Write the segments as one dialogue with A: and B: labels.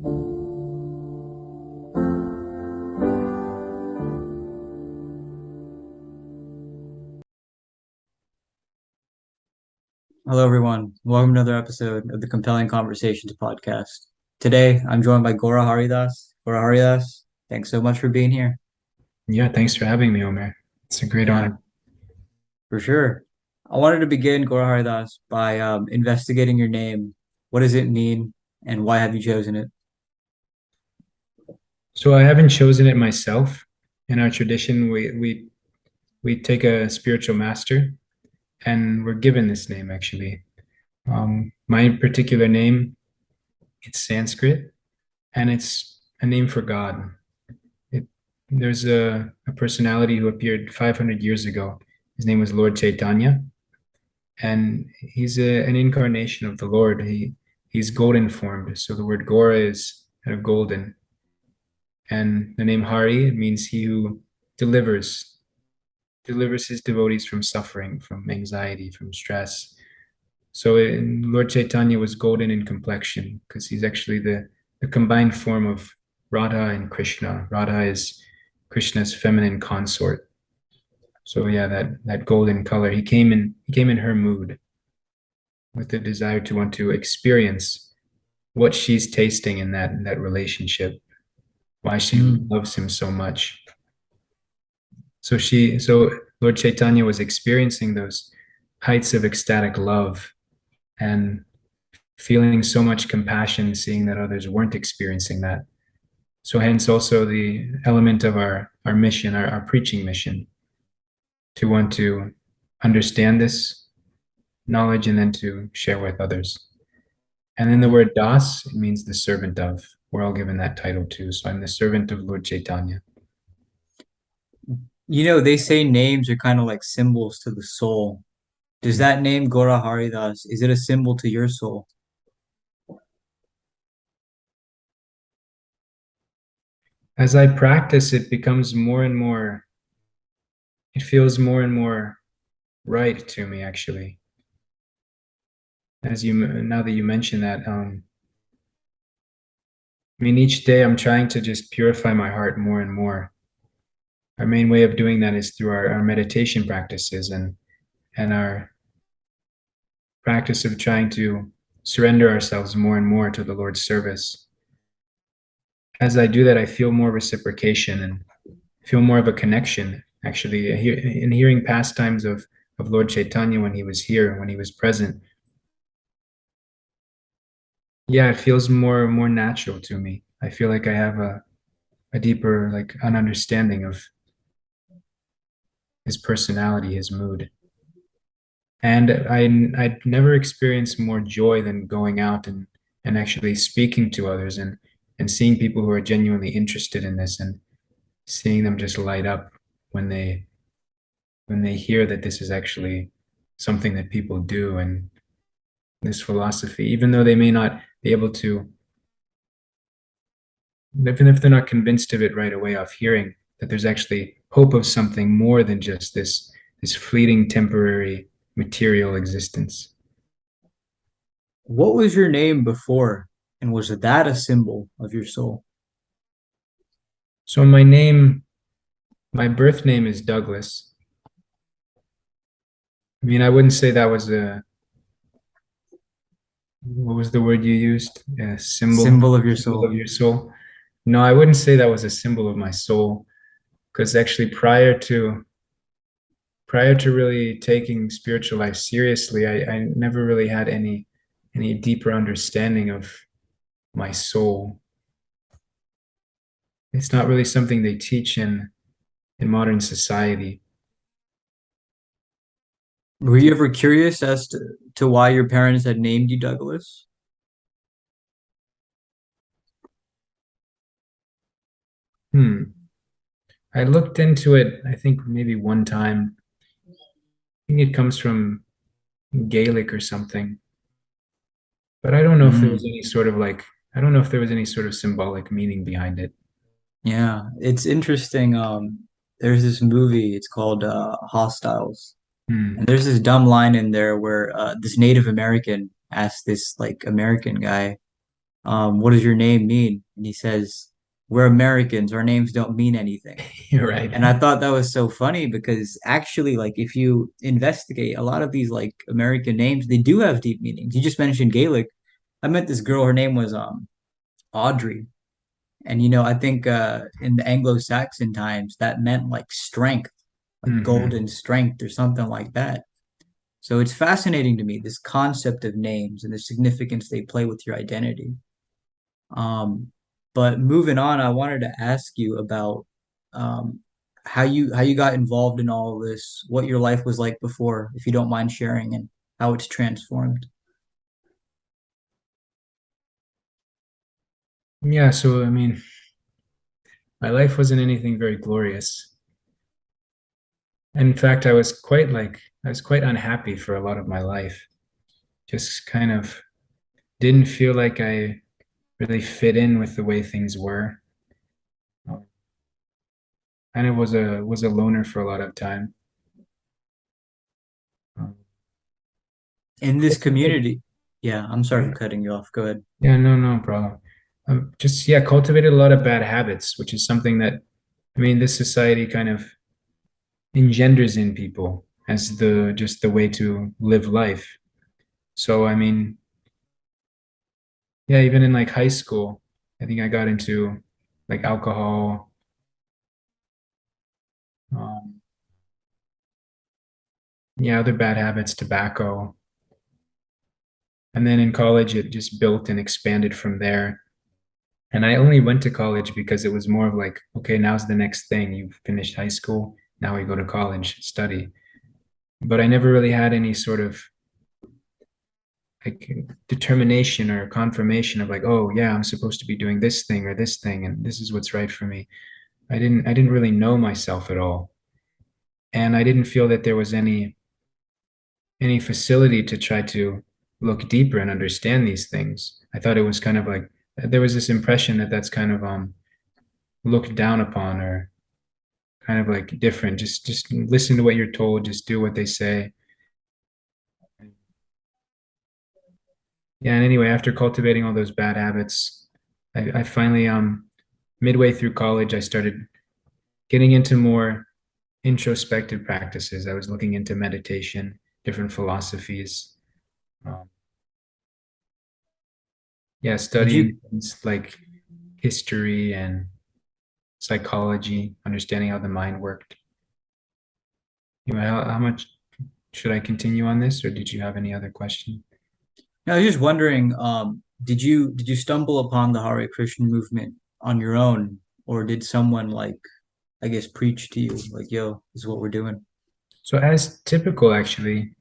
A: Hello, everyone. Welcome to another episode of the Compelling Conversations podcast. Today, I'm joined by Gaurahari Das. Gaurahari Das, thanks so much for being here.
B: Yeah, thanks for having me, Omer. It's a great
A: Yeah,
B: honor.
A: for sure. I wanted to begin, Gaurahari Das, by investigating your name. What does it mean, and why have you chosen it?
B: So I haven't chosen it myself. In our tradition, we take a spiritual master and we're given this name actually. My particular name, it's Sanskrit and it's a name for God. It, there's a personality who appeared 500 years ago. His name was Lord Chaitanya, and he's an incarnation of the Lord. He's golden formed, so the word Gora is kind of golden. And the name Hari, it means he who delivers, delivers his devotees from suffering, from anxiety, from stress. So Lord Chaitanya was golden in complexion because he's actually the combined form of Radha and Krishna. Radha is Krishna's feminine consort. So yeah, that golden color. He came in her mood with the desire to want to experience what she's tasting in that relationship, why she
A: Mm.
B: loves him so much. So Lord Chaitanya was experiencing those heights of ecstatic love and feeling so much compassion, seeing that others weren't experiencing that. So hence also the element of our mission, our preaching mission, to want to understand this knowledge and then to share with others. And then the word Das, it means the servant of. We're all given that title too. So I'm the servant of Lord Chaitanya.
A: They say names are kind of like symbols to the soul. Does
B: Mm.
A: that name, Gaurahari Das, is it a symbol to your soul?
B: As I practice, it becomes more and more, it feels more and more right to me, actually. Now that you mention that, I mean, each day I'm trying to just purify my heart more and more. Our main way of doing that is through our meditation practices and our practice of trying to surrender ourselves more and more to the Lord's service. As I do that, I feel more reciprocation and feel more of a connection, actually. In hearing pastimes of Lord Chaitanya when he was here, when he was present, yeah, it feels more natural to me. I feel like I have a deeper, like, an understanding of his personality, his mood. And I'd never experienced more joy than going out and actually speaking to others and seeing people who are genuinely interested in this and seeing them just light up when they hear that this is actually something that people do and this philosophy, even though they may not be able to, even if they're not convinced of it right away off hearing, that there's actually hope of something more than just this fleeting temporary material existence.
A: What was your name before, and was that a symbol of your soul?
B: So my birth name is Douglas. I mean, I wouldn't say that was what was the word you used? A
A: Symbol of your
B: symbol of
A: soul.
B: your soul. No, I wouldn't say that was a symbol of my soul, because actually prior to really taking spiritual life seriously, I never really had any deeper understanding of my soul. It's not really something they teach in modern society.
A: Were you ever curious as to why your parents had named you Douglas?
B: Hmm. I looked into it, I think maybe one time. I think it comes from Gaelic or something. But I don't know if there was
A: Mm,
B: any sort of like, I don't know if there was any sort of symbolic meaning behind it.
A: yeah, it's interesting. There's this movie, it's called Hostiles. And
B: Hmm.
A: there's this dumb line in there where this Native American asked this like American guy, what does your name mean? And he says, we're Americans, our names don't mean anything.
B: You're right.
A: And I thought that was so funny because actually, like, if you investigate a lot of these like American names, they do have deep meanings. You just mentioned Gaelic. I met this girl, her name was Audrey. And I think in the Anglo-Saxon times that meant like strength, like
B: Hmm.
A: golden strength or something like that. So it's fascinating to me, this concept of names and the significance they play with your identity. Um, but moving on, I wanted to ask you about um, how you got involved in all of this, what your life was like before, if you don't mind sharing, and how it's transformed.
B: Yeah, so I mean, my life wasn't anything very glorious. And in fact, I was quite unhappy for a lot of my life. Just kind of didn't feel like I really fit in with the way things were. Kind of was a loner for a lot of time. Um,
A: In this community, yeah, I'm sorry for
B: yeah,
A: cutting you off. Go ahead.
B: yeah, no problem. Just yeah, cultivated a lot of bad habits, which is something that I mean, this society kind of engenders in people as the just the way to live life. So I mean, yeah, even in like high school, I think I got into like alcohol, um, yeah, other bad habits, tobacco. And then in college, it just built and expanded from there. And I only went to college because it was more of like, okay, now's the next thing. You've finished high school, now we go to college, study. But I never really had any sort of like determination or confirmation of like, oh yeah, I'm supposed to be doing this thing or this thing, and this is what's right for me. I didn't really know myself at all. And I didn't feel that there was any facility to try to look deeper and understand these things. I thought it was kind of like there was this impression that that's kind of looked down upon or kind of like different. Just listen to what you're told, just do what they say. Yeah, and anyway, after cultivating all those bad habits, I finally midway through college, I started getting into more introspective practices. I was looking into meditation, different philosophies. Um, yeah,
A: Did you
B: studying things like history and psychology, understanding how the mind worked. How much should I continue on this, or did you have any other question?
A: I was just wondering, did you stumble upon the Hare Krishna movement on your own, or did someone like, I guess, preach to you, like, yo, this is what we're doing?
B: So, as typical, actually,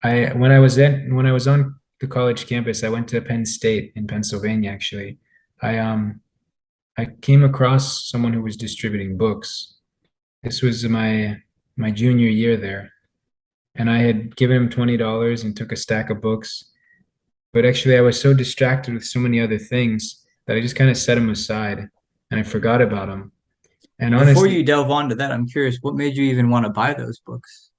B: when I was on the college campus, I went to Penn State in Pennsylvania. Actually, I I came across someone who was distributing books. This was my junior year there, and I had given him $20 and took a stack of books. But actually, I was so distracted with so many other things that I just kind of set them aside and I forgot about them. And
A: Before
B: honestly,
A: you delve onto that, I'm curious, what made you even want to buy those books?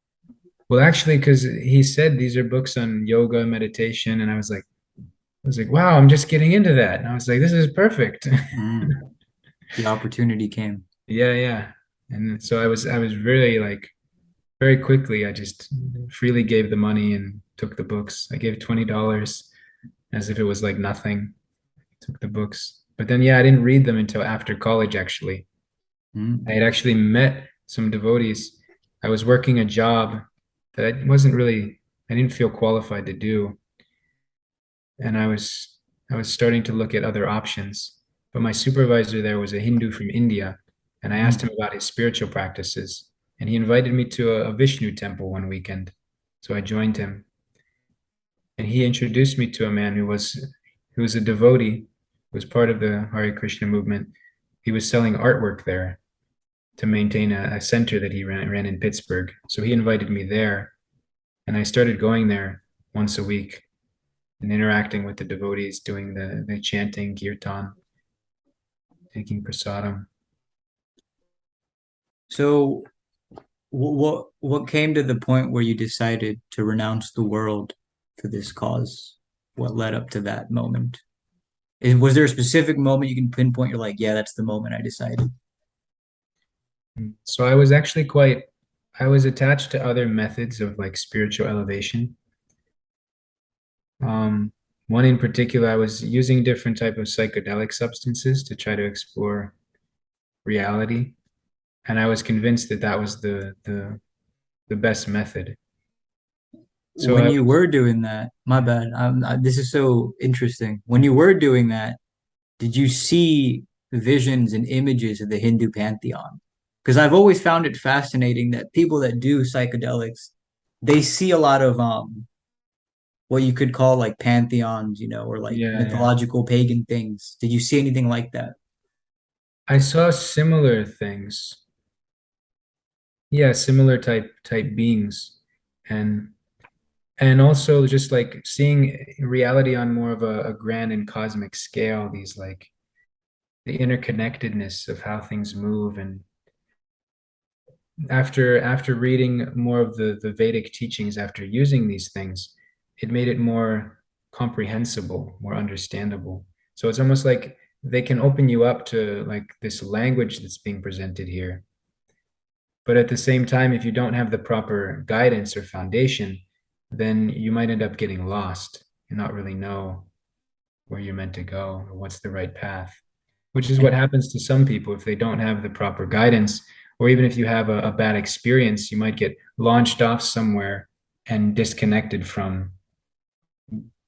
B: well, actually, because he said these are books on yoga, meditation, and I was like, wow, I'm just getting into that. And I was like, this is perfect.
A: Mm, the opportunity came.
B: Yeah, yeah. And so I was really like very quickly, I just freely gave the money and took the books. I gave $20 as if it was like nothing. Took the books. But then, yeah, I didn't read them until after college, actually. I
A: Mm.
B: had actually met some devotees. I was working a job that I didn't feel qualified to do. And I was starting to look at other options. But my supervisor there was a Hindu from India, and I asked
A: Mm.
B: him about his spiritual practices. And he invited me to a Vishnu temple one weekend. So I joined him. And he introduced me to a man who was a devotee, who was part of the Hare Krishna movement. He was selling artwork there to maintain a center that he ran in Pittsburgh. So he invited me there, and I started going there once a week and interacting with the devotees, doing the chanting, kirtan, taking prasadam.
A: So, what came to the point where you decided to renounce the world for this cause? What led up to that moment? Was there a specific moment you can pinpoint? You're like, yeah, that's the moment I decided.
B: So I was actually quite, I was attached to other methods of like spiritual elevation. Um, One in particular, I was using different type of psychedelic substances to try to explore reality, and I was convinced that that was the best method. So
A: When
B: I
A: you
B: was,
A: were doing that, my bad. This is so interesting. When you were doing that, did you see visions and images of the Hindu pantheon? Because I've always found it fascinating that people that do psychedelics, they see a lot of what you could call like pantheons, or like
B: yeah, yeah.
A: mythological pagan things. Did you see anything like that?
B: I saw similar things. Yeah, similar type beings. And and also just like seeing reality on more of a grand and cosmic scale, these like the interconnectedness of how things move. And after reading more of the Vedic teachings, after using these things, it made it more comprehensible, more understandable. So it's almost like they can open you up to like this language that's being presented here. But at the same time, if you don't have the proper guidance or foundation, then you might end up getting lost and not really know where you're meant to go or what's the right path, which is what
A: And
B: happens to some people if they don't have the proper guidance. Or even if you have a bad experience, you might get launched off somewhere and disconnected from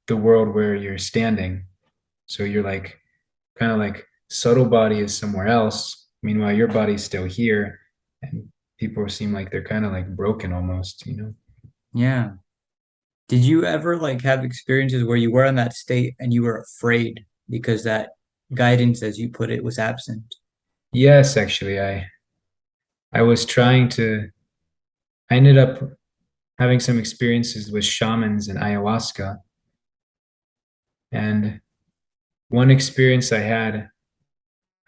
B: the world where you're standing. So you're like kind of like subtle body is somewhere else. Meanwhile, your body's still here. And people seem like they're kind of like broken almost, you know?
A: yeah, did you ever like have experiences where you were in that state and you were afraid because that guidance, as you put it, was absent?
B: Yes, actually, I was trying to I ended up having some experiences with shamans and ayahuasca. And one experience I had,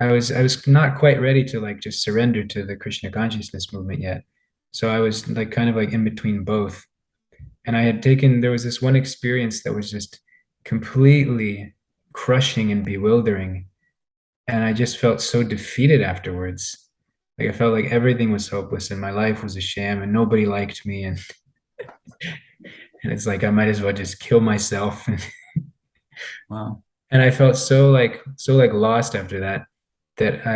B: I was not quite ready to like just surrender to the Krishna consciousness movement yet. So I was like kind of like in between both. And there was this one experience that was just completely crushing and bewildering. And I just felt so defeated afterwards. Like I felt like everything was hopeless and my life was a sham and nobody liked me. And it's like I might as well just kill myself.
A: Wow.
B: And I felt so like lost after that that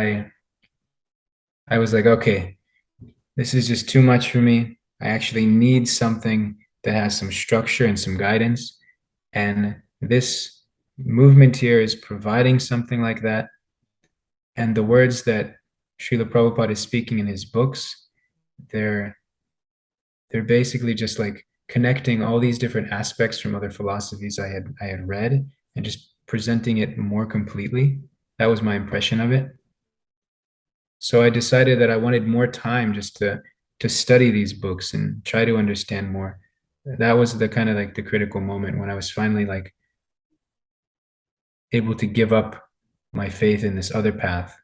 B: I was like, okay, this is just too much for me. I actually need something that has some structure and some guidance. And this movement here is providing something like that. And the words that Srila Prabhupada is speaking in his books, they're they're basically just like connecting all these different aspects from other philosophies I had read and just presenting it more completely. That was my impression of it. So I decided that I wanted more time just to study these books and try to understand more. That was the kind of like the critical moment when I was finally like able to give up my faith in this other path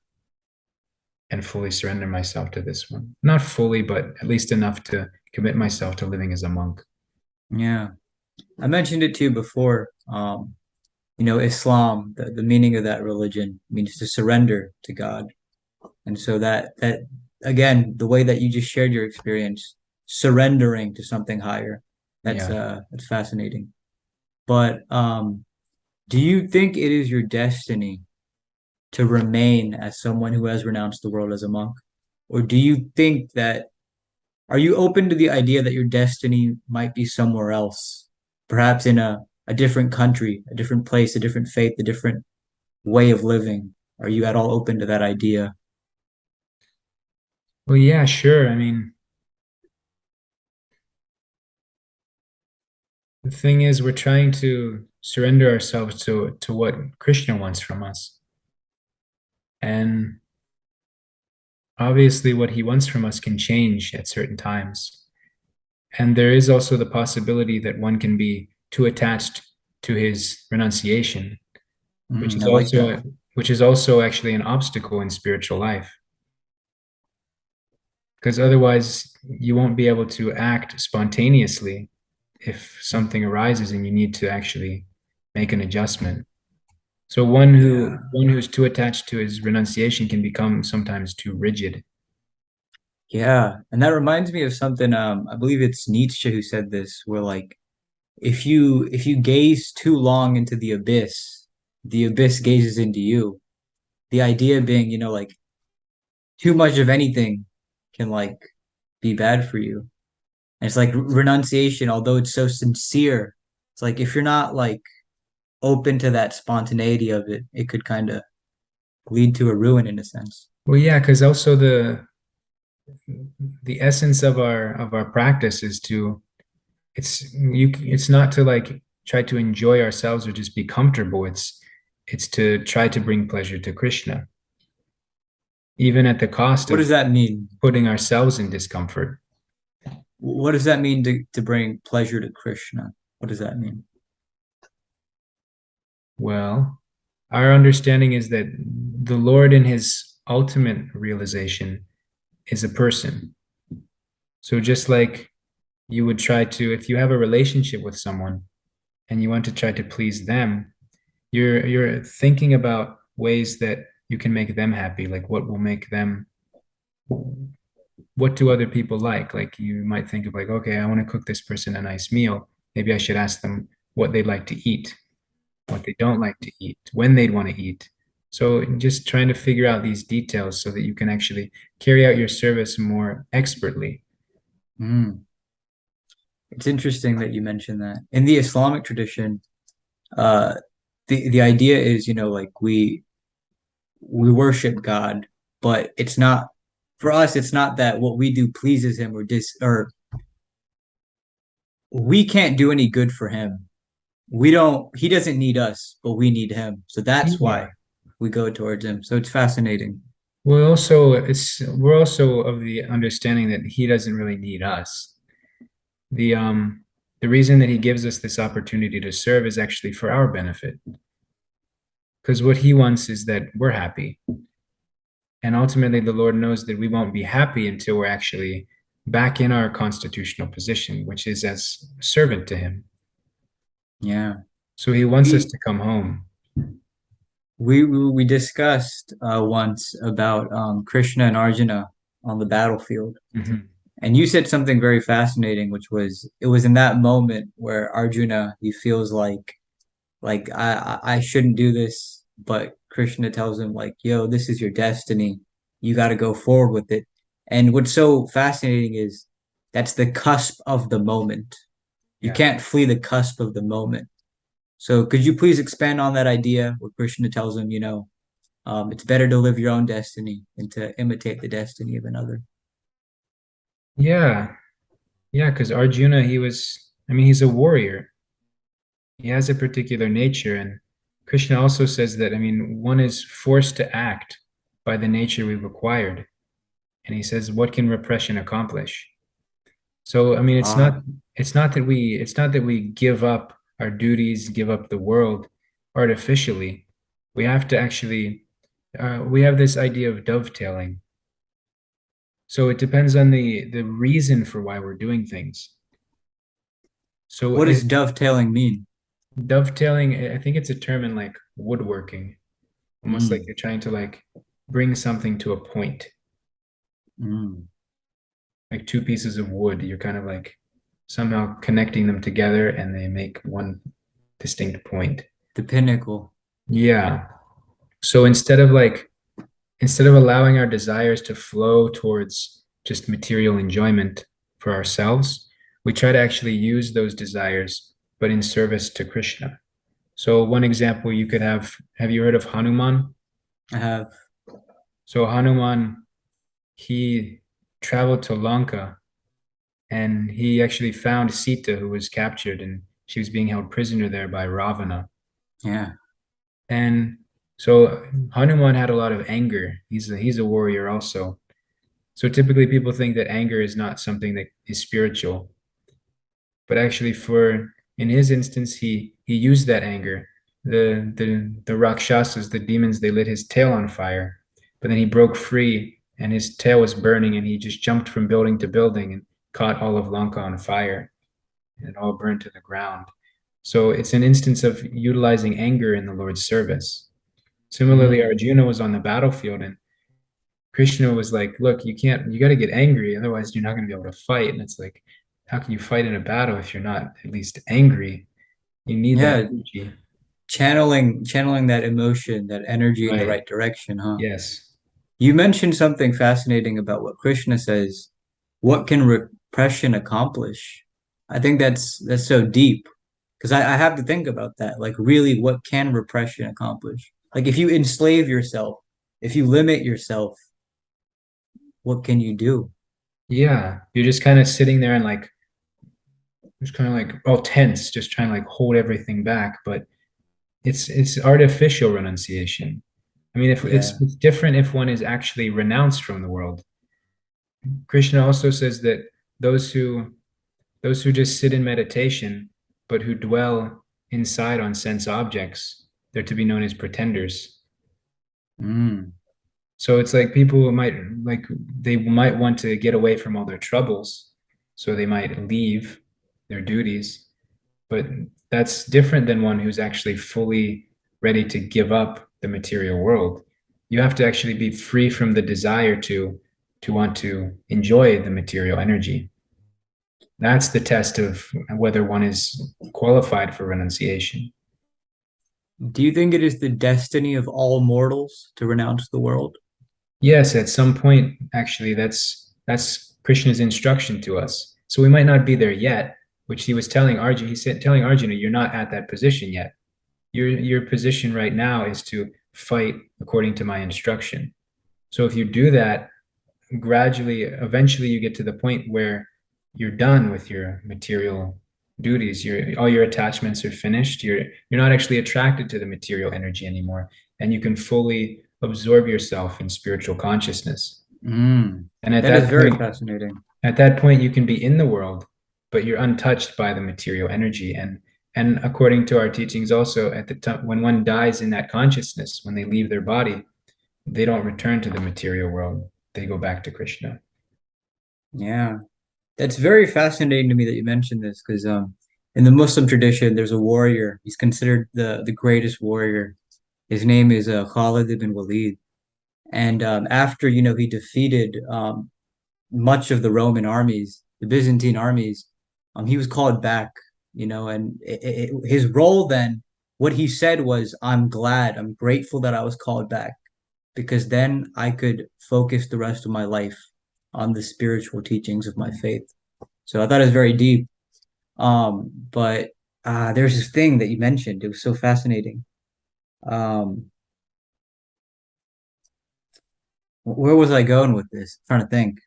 B: and fully surrender myself to this one. Not fully, but at least enough to commit myself to living as a monk.
A: Yeah. I mentioned it to you before. Islam, the meaning of that religion means to surrender to God. And so that again, the way that you just shared your experience, surrendering to something higher,
B: Yeah.
A: that's fascinating. But do you think it is your destiny to remain as someone who has renounced the world as a monk? Or do you think that are you open to the idea that your destiny might be somewhere else, perhaps in a different country, a different place, a different faith, a different way of living? Are you at all open to that idea?
B: Well, yeah, sure. I mean, the thing is, we're trying to surrender ourselves to what Krishna wants from us. And obviously, what he wants from us can change at certain times. And there is also the possibility that one can be too attached to his renunciation, which is
A: I like that.
B: also which is also actually an obstacle in spiritual life. Because otherwise, you won't be able to act spontaneously if something arises and you need to actually make an adjustment. So
A: Yeah.
B: one who's too attached to his renunciation can become sometimes too rigid.
A: Yeah. And that reminds me of something, I believe it's Nietzsche who said this, where like if you gaze too long into the abyss gazes into you. The idea being, you know, like too much of anything can like be bad for you. And it's like renunciation, although it's so sincere, it's like if you're not like open to that spontaneity of it, it could kind of lead to a ruin in a sense.
B: Well, yeah, because also the essence of our practice is to it's not to like try to enjoy ourselves or just be comfortable. It's to try to bring pleasure to Krishna, even at the cost
A: What does
B: of
A: that mean?
B: putting ourselves in discomfort.
A: What does that mean to bring pleasure to Krishna? What does that mean?
B: Well, our understanding is that the Lord in his ultimate realization is a person. So just like you would try to, if you have a relationship with someone and you want to try to please them, you're thinking about ways that you can make them happy, like what will make them, what do other people like? Like you might think of like, okay, I want to cook this person a nice meal. Maybe I should ask them what they'd like to eat, what they don't like to eat, when they'd want to eat. So just trying to figure out these details so that you can actually carry out your service more expertly.
A: Mm. It's interesting that you mentioned that. In the Islamic tradition, uh, the idea is, you know, like we worship God, but it's not for us. It's not that what we do pleases Him or we can't do any good for Him. We don't. He doesn't need us, but we need Him. So that's
B: Yeah.
A: why we go towards Him. So it's fascinating.
B: We're also of the understanding that he doesn't really need us. The um the reason that he gives us this opportunity to serve is actually for our benefit. Because what he wants is that we're happy. And ultimately the Lord knows that we won't be happy until we're actually back in our constitutional position, which is as a servant to him.
A: Yeah.
B: So he wants us
A: We
B: to come home.
A: we discussed once about Krishna and Arjuna on the battlefield.
B: Mhm.
A: And you said something very fascinating, which was it was in that moment where Arjuna he feels like I shouldn't do this, but Krishna tells him like, yo, this is your destiny. You got to go forward with it. And what's so fascinating is that's the cusp of the moment. You
B: Yeah.
A: can't flee the cusp of the moment. So could you please expand on that idea where Krishna tells him, you know, it's better to live your own destiny than to imitate the destiny of another.
B: Yeah. Yeah, because Arjuna, I mean, he's a warrior. He has a particular nature. And Krishna also says that, I mean, one is forced to act by the nature we've acquired. And he says, what can repression accomplish? So, I mean,
A: Ah,
B: it's not that we give up our duties, give up the world artificially. We have to actually, we have this idea of dovetailing. So it depends on the reason for why we're doing things. So
A: what does dovetailing mean?
B: dovetailing, I think it's a term in like woodworking, almost like
A: Mm,
B: you're trying to like bring something to a point,
A: mm.
B: like two pieces of wood. You're kind of like somehow connecting them together and they make one distinct point.
A: The pinnacle.
B: Yeah. So instead of allowing our desires to flow towards just material enjoyment for ourselves, we try to actually use those desires, but in service to Krishna. So one example you could have you heard of Hanuman?
A: I have.
B: So Hanuman, he traveled to Lanka and he actually found Sita, who was captured and she was being held prisoner there by Ravana.
A: Yeah.
B: And so Hanuman had a lot of anger. He's a warrior also. So typically people think that anger is not something that is spiritual, but actually for in his instance he used that anger. The Rakshasas, the demons, they lit his tail on fire, but then he broke free and his tail was burning and he just jumped from building to building and caught all of Lanka on fire and it all burned to the ground. So it's an instance of utilizing anger in the Lord's service. Similarly,
A: Mm.
B: Arjuna was on the battlefield and Krishna was like, look, you got to get angry. Otherwise, you're not going to be able to fight. And it's like, how can you fight in a battle if you're not at least angry? You need that
A: Yeah,
B: energy.
A: channeling that emotion, that energy in the
B: Right.
A: right direction, huh?
B: Yes.
A: You mentioned something fascinating about what Krishna says. What can repression accomplish? I think that's so deep because I have to think about that. Like, really, what can repression accomplish? Like, if you enslave yourself, if you limit yourself, what can you do?
B: Yeah. You're just kind of sitting there and like, just kind of like all tense, just trying to like hold everything back. But it's artificial renunciation. I mean, if
A: Yeah.
B: it's different if one is actually renounced from the world. Krishna also says that those who those who just sit in meditation, but who dwell inside on sense objects, they're to be known as pretenders.
A: Mm.
B: So it's like people might like they might want to get away from all their troubles, so they might leave their duties, but that's different than one who's actually fully ready to give up the material world. You have to actually be free from the desire to want to enjoy the material energy. That's the test of whether one is qualified for renunciation.
A: Do you think it is the destiny of all mortals to renounce the world?
B: Yes, at some point, actually, that's Krishna's instruction to us. So we might not be there yet, which he was telling Arjuna. He said, telling Arjuna, you're not at that position yet. Your position right now is to fight according to my instruction. So if you do that, gradually, eventually you get to the point where you're done with your material duties. All your attachments are finished. You're not actually attracted to the material energy anymore, and you can fully absorb yourself in spiritual consciousness.
A: Mm.
B: And
A: That is very fascinating.
B: at that point, you can be in the world, but you're untouched by the material energy. And according to our teachings, also at the time when one dies in that consciousness, when they leave their body, they don't return to the material world. They go back to Krishna.
A: Yeah. That's very fascinating to me that you mentioned this because in the Muslim tradition, there's a warrior. He's considered the greatest warrior. His name is Khalid ibn Walid. And after, he defeated much of the Roman armies, the Byzantine armies, he was called back, and his role then, what he said was, I'm grateful that I was called back because then I could focus the rest of my life on the spiritual teachings of my faith. So I thought it was very deep. But there's this thing that you mentioned. It was so fascinating. Um, where was I going with this? I'm trying to think.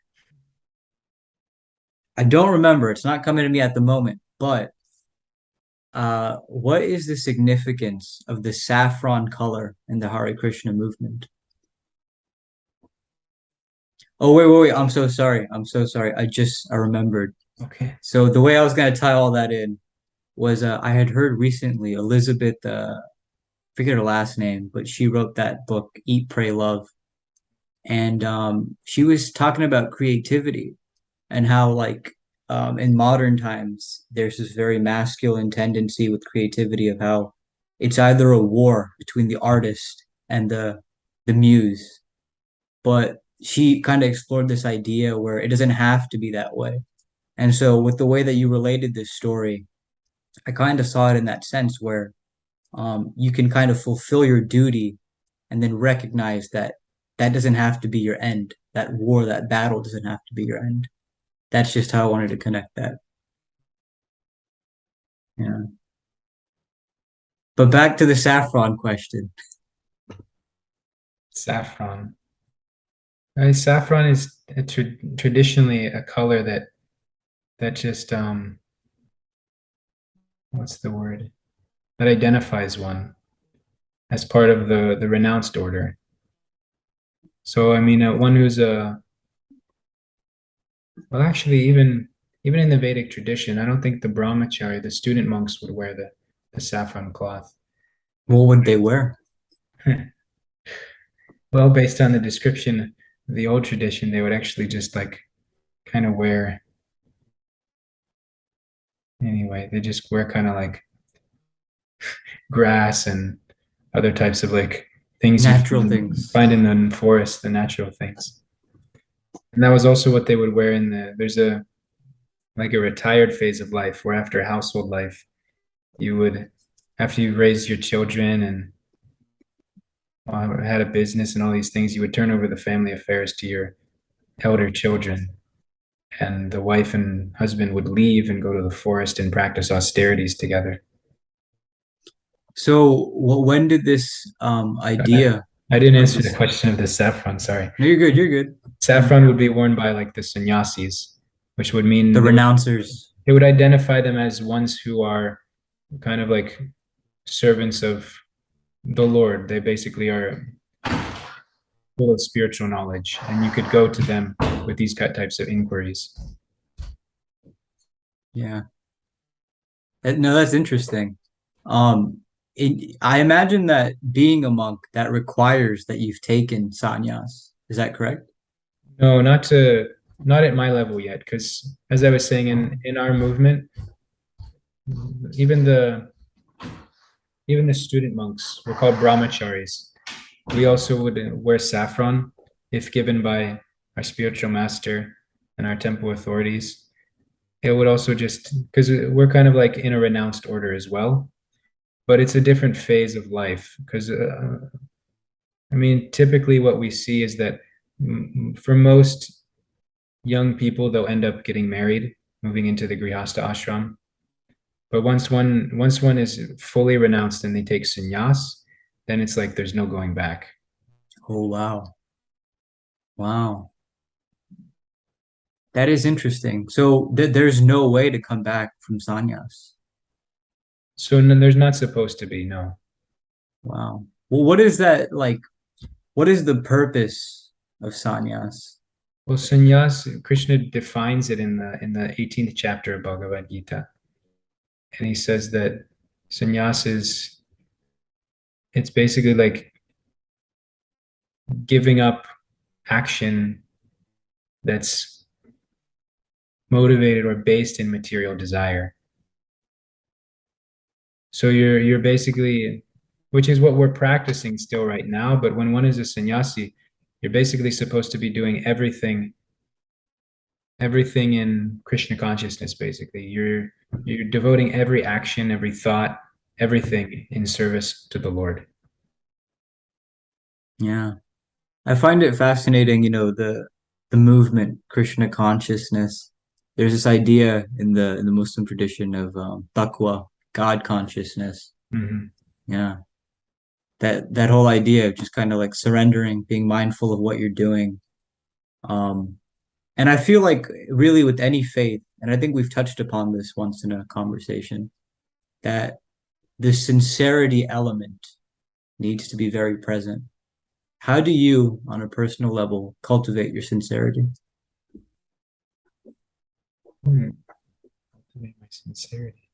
A: I don't remember. It's not coming to me at the moment. But what is the significance of the saffron color in the Hare Krishna movement? Oh, wait. I'm so sorry. I'm so sorry. I remembered.
B: Okay.
A: So the way I was going to tie all that in was I had heard recently Elizabeth, forget her last name, but she wrote that book, Eat, Pray, Love. And she was talking about creativity and how, like, in modern times, there's this very masculine tendency with creativity of how it's either a war between the artist and the muse. But she kind of explored this idea where it doesn't have to be that way. And so, with the way that you related this story, I kind of saw it in that sense where you can kind of fulfill your duty and then recognize that that doesn't have to be your end. That war, that battle doesn't have to be your end. That's just how I wanted to connect that. Yeah. But back to the saffron question.
B: Saffron. Saffron is traditionally a color that just what's the word? That identifies one as part of the renounced order. So I mean, one who's a well, actually, even in the Vedic tradition, I don't think the brahmachari, the student monks, would wear the saffron cloth.
A: What would they wear?
B: Well, based on the description of the old tradition, they would actually just like kind of wear anyway. They just wear kind of like grass and other types of like things you
A: Natural things.
B: find in the forest, the natural things. And that was also what they would wear there's a like a retired phase of life where after household life, you would, after you raised your children and had a business and all these things, you would turn over the family affairs to your elder children. And the wife and husband would leave and go to the forest and practice austerities together.
A: So when did this
B: I,
A: idea
B: I didn't
A: of
B: answer the
A: this?
B: question of the saffron, sorry.
A: No, you're good. You're good.
B: Saffron would be worn by like the sannyasis, which would
A: The
B: mean
A: renouncers.
B: they would identify them as ones who are kind of like servants of the Lord. They basically are full of spiritual knowledge, and you could go to them with these types of inquiries.
A: Yeah. No, that's interesting. Um, I imagine that being a monk that requires that you've taken sannyas. Is that correct?
B: No, not at my level yet, because as I was saying in our movement, even the even the student monks were called brahmacharis. We also would wear saffron if given by our spiritual master and our temple authorities. It would also just because we're kind of like in a renounced order as well, but it's a different phase of life because I mean, typically what we see is that for most young people, they'll end up getting married, moving into the Grihastha ashram. But once one is fully renounced and they take sannyas, then it's like there's no going back.
A: Oh, wow. Wow. That is interesting. So there's no way to come back from sannyas.
B: So no, there's not supposed to be, no.
A: Wow. Well, what is that like? What is the purpose of sannyas?
B: Well, sannyas, Krishna defines it in the 18th chapter of Bhagavad Gita. And he says that sannyas is it's basically like giving up action that's motivated or based in material desire. So you're basically, which is what we're practicing still right now, but when one is a sannyasi, you're basically supposed to be doing everything in Krishna consciousness, basically. You're devoting every action, every thought, everything in service to the Lord.
A: Yeah. I find it fascinating, the movement, Krishna consciousness. There's this idea in the Muslim tradition of taqwa, God consciousness.
B: Mhm.
A: Yeah. That whole idea of just kind of like surrendering, being mindful of what you're doing. Um, and I feel like really with any faith, and I think we've touched upon this once in a conversation, that the sincerity element needs to be very present. How do you, on a personal level, cultivate your sincerity?
B: Hmm. My sincerity.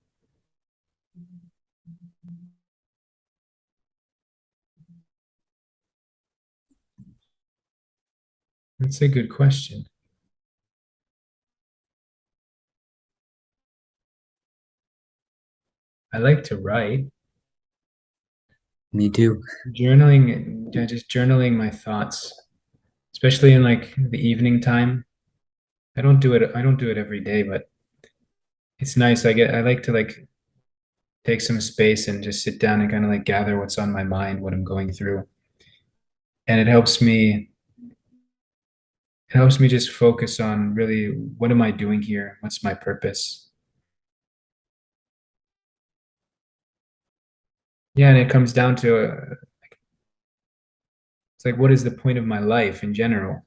B: That's a good question. I like to write.
A: Me too.
B: Journaling, yeah, just journaling my thoughts, especially in like the evening time. I don't do it every day, but it's nice. I like to like take some space and just sit down and kind of like gather what's on my mind, what I'm going through. And it helps me just focus on really what am I doing here? What's my purpose? Yeah, and it comes down to it's like what is the point of my life in general?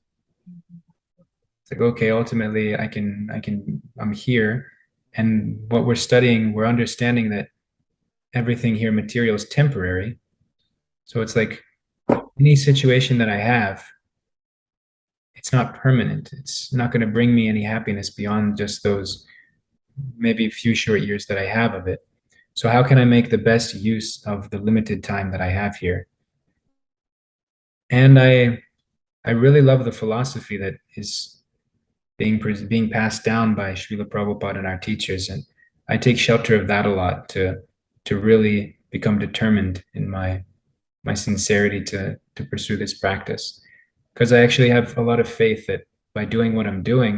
B: It's like okay, ultimately I'm here and what we're studying, we're understanding that everything here material is temporary. So it's like any situation that I have, it's not permanent. It's not going to bring me any happiness beyond just those maybe a few short years that I have of it. So how can I make the best use of the limited time that I have here? And I really love the philosophy that is being passed down by Srila Prabhupada and our teachers, and I take shelter of that a lot to really become determined in my sincerity to pursue this practice. Because I actually have a lot of faith that by doing what I'm doing,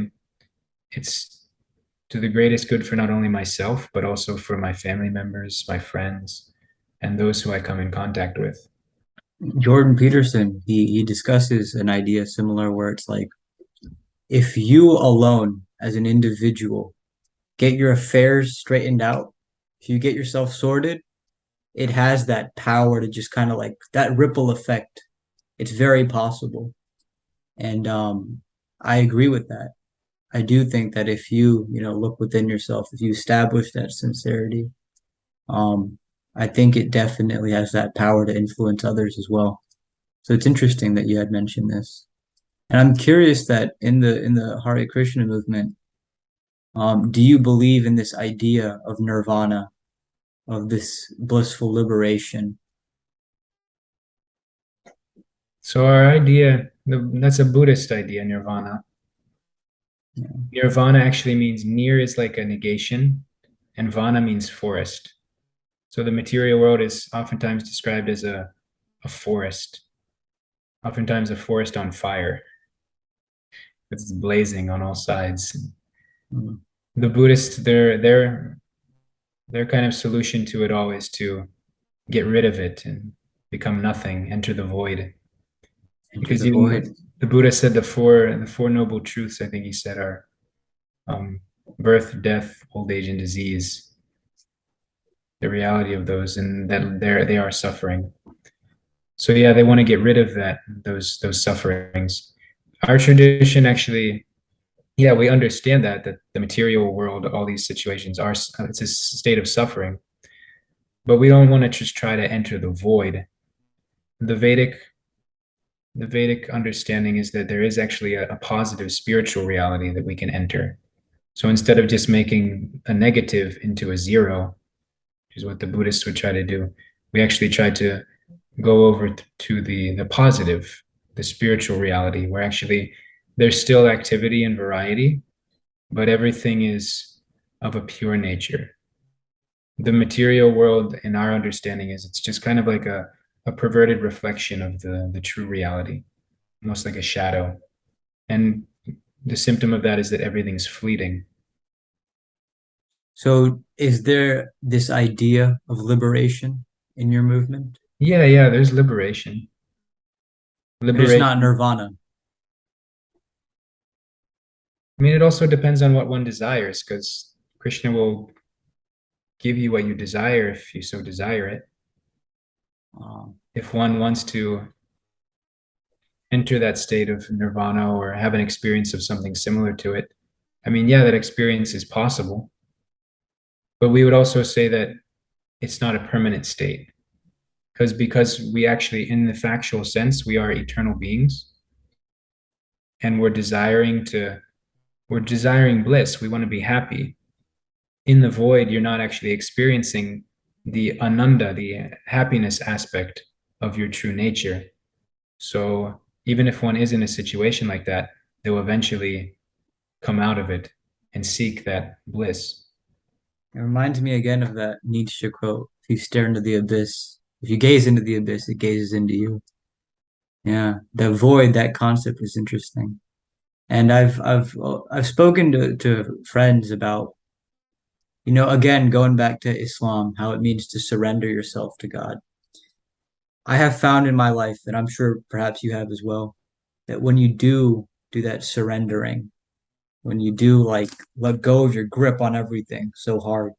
B: it's to the greatest good for not only myself, but also for my family members, my friends, and those who I come in contact with.
A: Jordan Peterson, he discusses an idea similar where it's like if you alone as an individual get your affairs straightened out, if you get yourself sorted, it has that power to just kind of like that ripple effect. It's very possible. And I agree with that. I do think that if you, look within yourself, if you establish that sincerity, um, I think it definitely has that power to influence others as well. So it's interesting that you had mentioned this. And I'm curious that in the Hare Krishna movement, do you believe in this idea of nirvana, of this blissful liberation?
B: So our idea, that's a Buddhist idea, nirvana.
A: Yeah.
B: Nirvana actually means nir is like a negation, and vana means forest. So the material world is oftentimes described as a forest, oftentimes a forest on fire. It's blazing on all sides.
A: Mm.
B: The Buddhists, their kind of solution to it all is to get rid of it and become nothing, enter the void.
A: Enter
B: Because
A: the
B: even
A: void.
B: the Buddha said the four noble truths, I think he said, are um, birth, death, old age, and disease. The reality of those, and that they are suffering. So yeah, they want to get rid of those sufferings. Our tradition actually, yeah, we understand that the material world, all these situations are it's a state of suffering, but we don't want to just try to enter the void. The Vedic the Vedic understanding is that there is actually a positive spiritual reality that we can enter. So instead of just making a negative into a zero, which is what the Buddhists would try to do, we actually try to go over to the positive, the spiritual reality, where actually there's still activity and variety, but everything is of a pure nature. The material world, in our understanding, is it's just kind of like a perverted reflection of the true reality, almost like a shadow. And the symptom of that is that everything's fleeting.
A: So is there this idea of liberation in your movement?
B: Yeah, yeah, there's liberation.
A: But it's not
B: Liberation.
A: nirvana.
B: I mean, it also depends on what one desires, because Krishna will give you what you desire if you so desire it.
A: Um,
B: If one wants to enter that state of nirvana or have an experience of something similar to it, I mean, yeah, that experience is possible. But we would also say that it's not a permanent state. Because we actually, in the factual sense, we are eternal beings and we're desiring bliss. We want to be happy. In the void, you're not actually experiencing the ananda, the happiness aspect of your true nature. So even if one is in a situation like that, they'll eventually come out of it and seek that bliss.
A: it reminds me again of that Nietzsche quote: "If you stare into the abyss, if you gaze into the abyss, it gazes into you." Yeah, the void, that concept is interesting. And I've spoken to friends about, again, going back to Islam, how it means to surrender yourself to God. I have found in my life, and I'm sure perhaps you have as well, that when you do that surrendering, when you do like let go of your grip on everything so hard,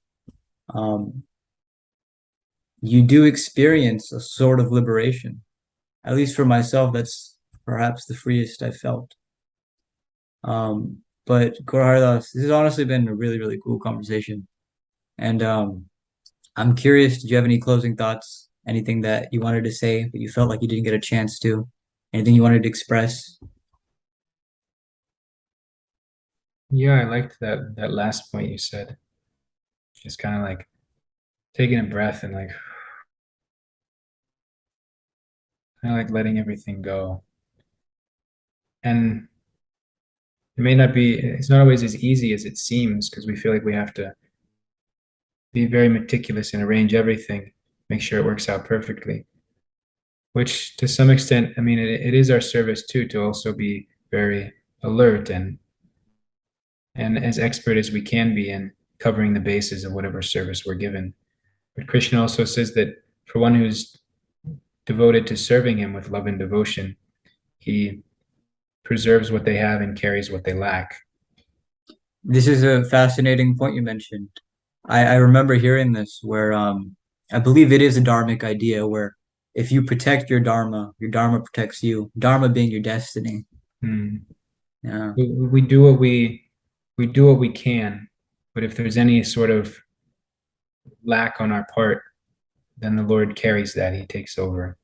A: um, you do experience a sort of liberation. At least for myself, that's perhaps the freest I've felt. But Gaurahari, this has honestly been a really, really cool conversation. And I'm curious, did you have any closing thoughts? Anything that you wanted to say, but you felt like you didn't get a chance to? Anything you wanted to express?
B: Yeah, I liked that last point you said. Just kind of like taking a breath and like kind of like letting everything go. And it's not always as easy as it seems because we feel like we have to be very meticulous and arrange everything. make sure it works out perfectly. Which to some extent, I mean, it is our service too to also be very alert and as expert as we can be in covering the bases of whatever service we're given. But Krishna also says that for one who's devoted to serving him with love and devotion, he preserves what they have and carries what they lack.
A: This is a fascinating point you mentioned. I remember hearing this where I believe it is a dharmic idea where if you protect your dharma protects you. Dharma being your destiny.
B: Hmm.
A: Yeah.
B: We do what we do what we can, but if there's any sort of lack on our part, then the Lord carries that. He takes over.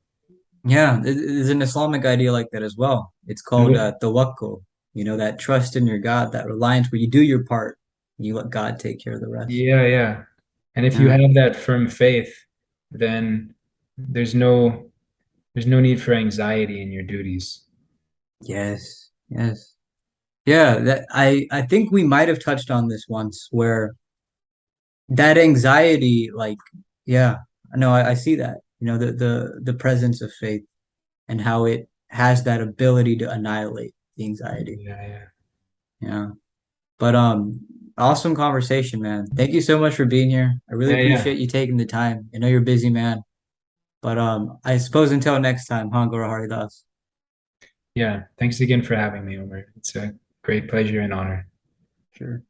A: Yeah, there's an Islamic idea like that as well. It's
B: And
A: called tawakkul, that trust in your God, that reliance where you do your part and you let God take care of the rest.
B: yeah, yeah. And if you
A: Yeah.
B: have that firm faith, then there's no there's no need for anxiety in your duties.
A: Yes. Yes. Yeah, that I think we might have touched on this once where that anxiety, like, yeah, no, I see that. The presence of faith and how it has that ability to annihilate the anxiety.
B: Yeah, yeah.
A: Yeah. But awesome conversation, man. Thank you so much for being here. I really
B: Yeah, yeah.
A: appreciate you taking the time. I know you're a busy man. But I suppose until next time, Gaurahari Das.
B: Yeah. Thanks again for having me over. It's a great pleasure and honor.
A: Sure.